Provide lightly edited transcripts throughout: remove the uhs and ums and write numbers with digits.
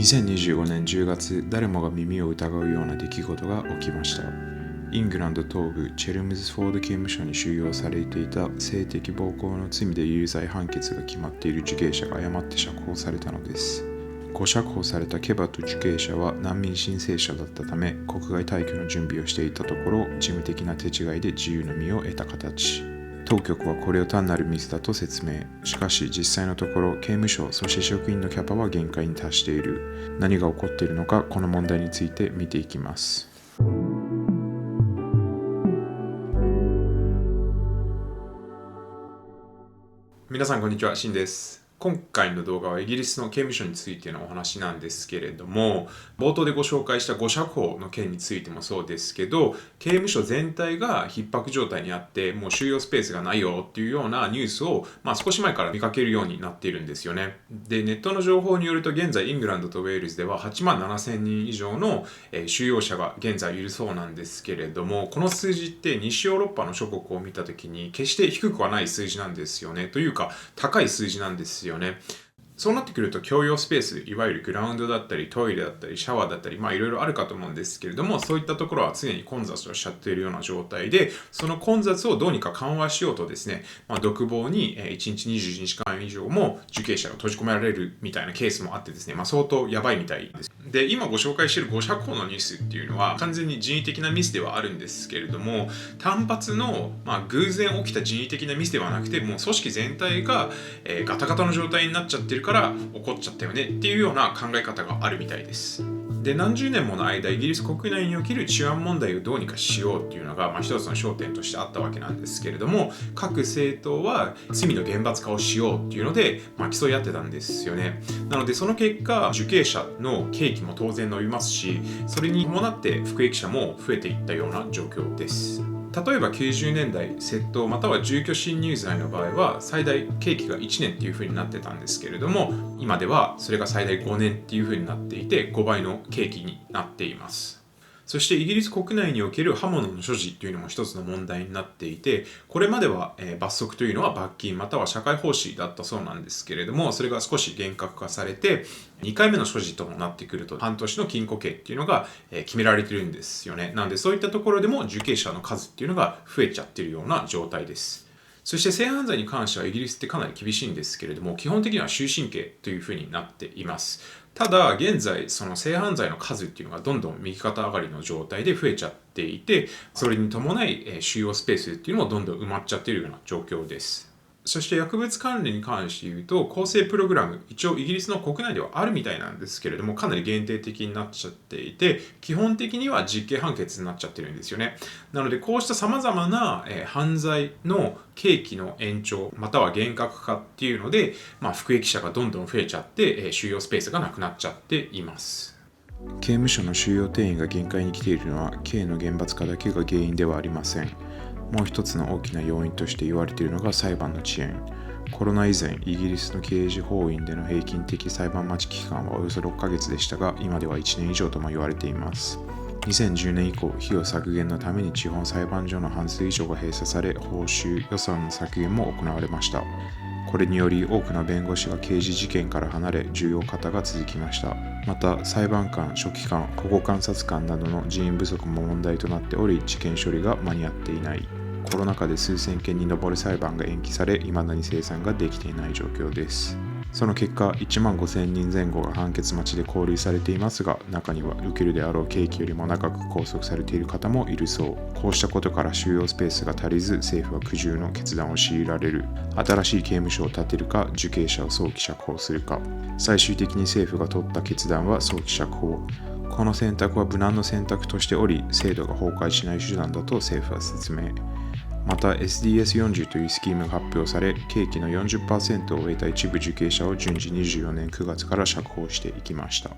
2025年10月、誰もが耳を疑うような出来事が起きました。イングランド東部チェルムズフォード刑務所に収容されていた性的暴行の罪で有罪判決が決まっている受刑者が誤って釈放されたのです。誤釈放されたケバト受刑者は難民申請者だったため、国外退去の準備をしていたところ、事務的な手違いで自由の身を得た形。当局はこれを単なるミスだと説明。しかし実際のところ、刑務所、そして職員のキャパは限界に達している。何が起こっているのか、この問題について見ていきます。皆さんこんにちは、シンです。今回の動画はイギリスの刑務所についてのお話なんですけれども、冒頭でご紹介した誤釈放の件についてもそうですけど、刑務所全体が逼迫状態にあって、もう収容スペースがないよっていうようなニュースを、少し前から見かけるようになっているんですよね。で、ネットの情報によると、現在イングランドとウェールズでは8万7000人以上の収容者が現在いるそうなんですけれども、この数字って西ヨーロッパの諸国を見たときに決して低くはない数字なんですよね。というか、高い数字なんですよね。そうなってくると共用スペース、いわゆるグラウンドだったりトイレだったりシャワーだったり、いろいろあるかと思うんですけれども、そういったところは常に混雑をしちゃっているような状態で、その混雑をどうにか緩和しようとですね、独房に1日22時間以上も受刑者が閉じ込められるみたいなケースもあってですね、相当やばいみたいです。で、今ご紹介している誤釈放のニュースっていうのは完全に人為的なミスではあるんですけれども、単発の偶然起きた人為的なミスではなくて、もう組織全体がガタガタの状態になっちゃってるから起こっちゃったよねっていうような考え方があるみたいです。で、何十年もの間イギリス国内における治安問題をどうにかしようっていうのが、一つの焦点としてあったわけなんですけれども、各政党は罪の厳罰化をしようっていうので、競い合ってたんですよね。なのでその結果、受刑者の刑期も当然伸びますし、それに伴って服役者も増えていったような状況です。例えば90年代、窃盗または住居侵入罪の場合は最大刑期が1年っていう風になってたんですけれども、今ではそれが最大5年っていう風になっていて、5倍の刑期になっています。そしてイギリス国内における刃物の所持というのも一つの問題になっていて、これまでは罰則というのは罰金または社会奉仕だったそうなんですけれども、それが少し厳格化されて、2回目の所持ともなってくると半年の禁錮刑っていうのが決められてるんですよね。なのでそういったところでも受刑者の数っていうのが増えちゃってるような状態です。そして性犯罪に関してはイギリスってかなり厳しいんですけれども、基本的には終身刑というふうになっています。ただ現在その性犯罪の数っていうのがどんどん右肩上がりの状態で増えちゃっていて、それに伴い収容スペースっていうのもどんどん埋まっちゃっているような状況です。そして薬物関連に関して言うと、更生プログラム、一応イギリスの国内ではあるみたいなんですけれども、かなり限定的になっちゃっていて、基本的には実刑判決になっちゃってるんですよね。なのでこうした様々な犯罪の刑期の延長または厳格化っていうので、服役者がどんどん増えちゃって収容スペースがなくなっちゃっています。刑務所の収容定員が限界に来ているのは刑の厳罰化だけが原因ではありません。もう一つの大きな要因として言われているのが裁判の遅延。コロナ以前、イギリスの刑事法院での平均的裁判待ち期間はおよそ6ヶ月でしたが、今では1年以上とも言われています。2010年以降、費用削減のために地方裁判所の半数以上が閉鎖され、報酬、予算の削減も行われました。これにより多くの弁護士が刑事事件から離れ、重要方が続きました。また、裁判官、書記官、保護観察官などの人員不足も問題となっており、事件処理が間に合っていない。コロナ禍で数千件に上る裁判が延期され、未だに清算ができていない状況です。その結果、1万5000人前後が判決待ちで勾留されていますが、中には受けるであろう刑期よりも長く拘束されている方もいるそう。こうしたことから収容スペースが足りず、政府は苦渋の決断を強いられる。新しい刑務所を建てるか、受刑者を早期釈放するか。最終的に政府が取った決断は早期釈放。この選択は無難の選択としており、制度が崩壊しない手段だと政府は説明。また SDS40 というスキームが発表され、刑期の 40% を終えた一部受刑者を順次24年9月から釈放していきました。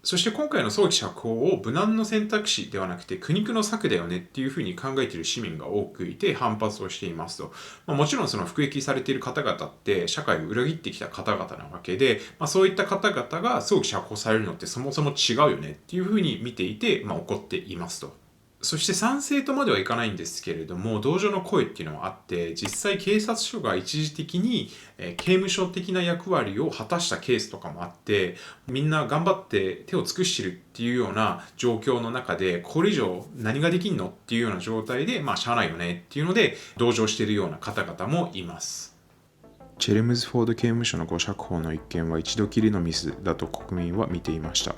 そして今回の早期釈放を無難の選択肢ではなくて苦肉の策だよねっていうふうに考えている市民が多くいて反発をしていますと。もちろんその服役されている方々って社会を裏切ってきた方々なわけで、そういった方々が早期釈放されるのってそもそも違うよねっていうふうに見ていて、怒っていますと。そして賛成とまではいかないんですけれども、同情の声っていうのはあって、実際警察署が一時的に刑務所的な役割を果たしたケースとかもあって、みんな頑張って手を尽くしてるっていうような状況の中で、これ以上何ができんのっていうような状態で、しゃあないよねっていうので、同情しているような方々もいます。チェルムズフォード刑務所の誤釈放の一件は一度きりのミスだと国民は見ていました。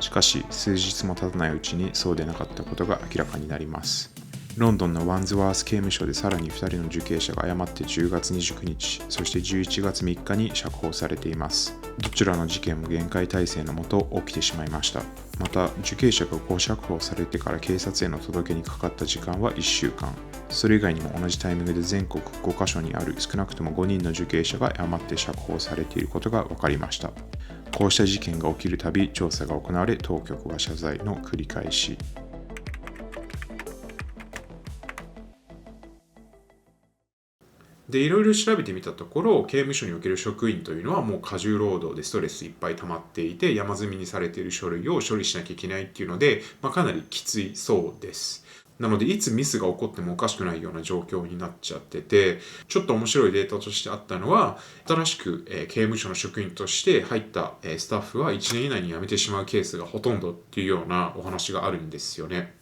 しかし、数日も経たないうちにそうでなかったことが明らかになります。ロンドンのワンズワース刑務所でさらに2人の受刑者が誤って10月29日、そして11月3日に釈放されています。どちらの事件も厳戒態勢のもと起きてしまいました。また、受刑者が誤釈放されてから警察への届けにかかった時間は1週間。それ以外にも同じタイミングで全国5カ所にある少なくとも5人の受刑者が誤って釈放されていることが分かりました。こうした事件が起きるたび調査が行われ、当局は謝罪の繰り返し。で、いろいろ調べてみたところ、刑務所における職員というのはもう過重労働でストレスいっぱい溜まっていて、山積みにされている書類を処理しなきゃいけないっていうので、かなりきついそうです。なので、いつミスが起こってもおかしくないような状況になっちゃってて、ちょっと面白いデータとしてあったのは、新しく刑務所の職員として入ったスタッフは1年以内に辞めてしまうケースがほとんどっていうようなお話があるんですよね。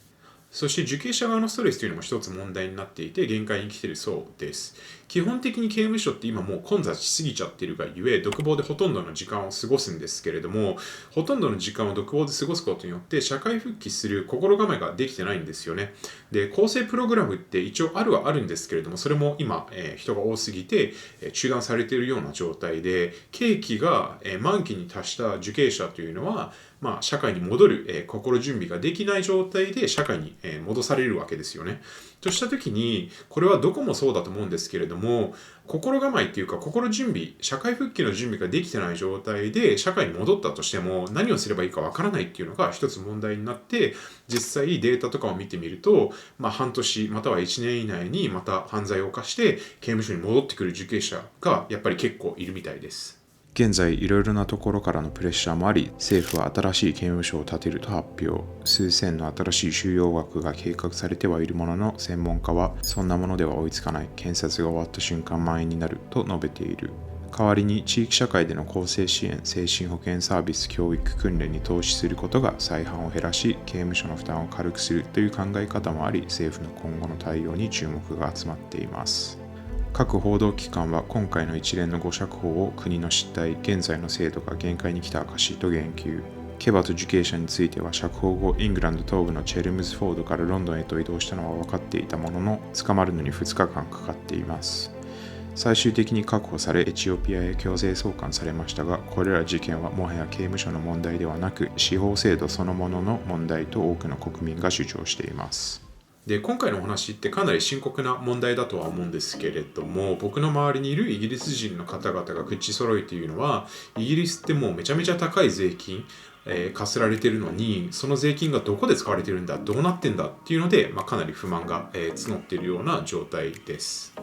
そして受刑者側のストレスというのも一つ問題になっていて、限界に来ているそうです。基本的に刑務所って今もう混雑しすぎちゃっているがゆえ、独房でほとんどの時間を過ごすんですけれども、ほとんどの時間を独房で過ごすことによって社会復帰する心構えができてないんですよね。で、更生プログラムって一応あるはあるんですけれども、それも今、人が多すぎて中断されているような状態で、刑期が満期に達した受刑者というのは、社会に戻る、心準備ができない状態で社会に、戻されるわけですよね。としたときに、これはどこもそうだと思うんですけれども、心構えっていうか心準備、社会復帰の準備ができてない状態で社会に戻ったとしても何をすればいいかわからないっていうのが一つ問題になって、実際データとかを見てみると、半年または1年以内にまた犯罪を犯して刑務所に戻ってくる受刑者がやっぱり結構いるみたいです。現在いろいろなところからのプレッシャーもあり、政府は新しい刑務所を建てると発表。数千の新しい収容枠が計画されてはいるものの、専門家はそんなものでは追いつかない、検察が終わった瞬間満員になると述べている。代わりに地域社会での更生支援、精神保健サービス、教育訓練に投資することが再犯を減らし、刑務所の負担を軽くするという考え方もあり、政府の今後の対応に注目が集まっています。各報道機関は今回の一連の誤釈放を国の失態、現在の制度が限界に来た証と言及。ケバと受刑者については釈放後、イングランド東部のチェルムズフォードからロンドンへと移動したのは分かっていたものの、捕まるのに2日間かかっています。最終的に確保され、エチオピアへ強制送還されましたが、これら事件はもはや刑務所の問題ではなく、司法制度そのものの問題と多くの国民が主張しています。で、今回のお話ってかなり深刻な問題だとは思うんですけれども、僕の周りにいるイギリス人の方々が口揃えているのは、イギリスってもうめちゃめちゃ高い税金、課せられているのに、その税金がどこで使われているんだ、どうなってんだっていうので、かなり不満が、募っているような状態です。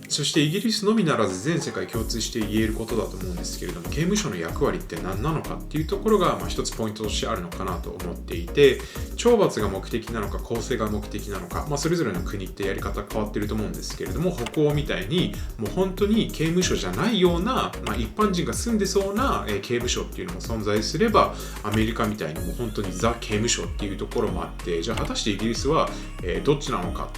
そしてイギリスのみならず全世界共通して言えることだと思うんですけれども、刑務所の役割って何なのかっていうところが一つポイントとしてあるのかなと思っていて、懲罰が目的なのか更生が目的なのか、それぞれの国ってやり方変わってると思うんですけれども、北欧みたいにもう本当に刑務所じゃないような、一般人が住んでそうな刑務所っていうのも存在すれば、アメリカみたいにもう本当にザ刑務所っていうところもあって、じゃあ果たしてイギリスはどっちなのか。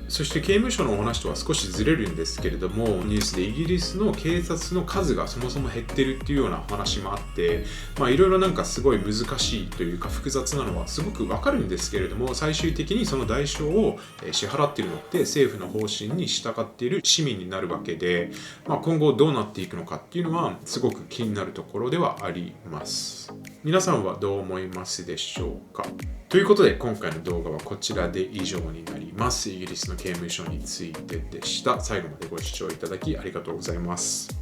そして刑務所のお話とは少しずれるんですけれども、ニュースでイギリスの警察の数がそもそも減ってるっていうようなお話もあって、いろいろすごい難しいというか複雑なのはすごくわかるんですけれども、最終的にその代償を支払っているのって政府の方針に従っている市民になるわけで、今後どうなっていくのかっていうのはすごく気になるところではあります。皆さんはどう思いますでしょうか？ということで今回の動画はこちらで以上になります。イギリスの刑務所についてでした。最後までご視聴いただきありがとうございます。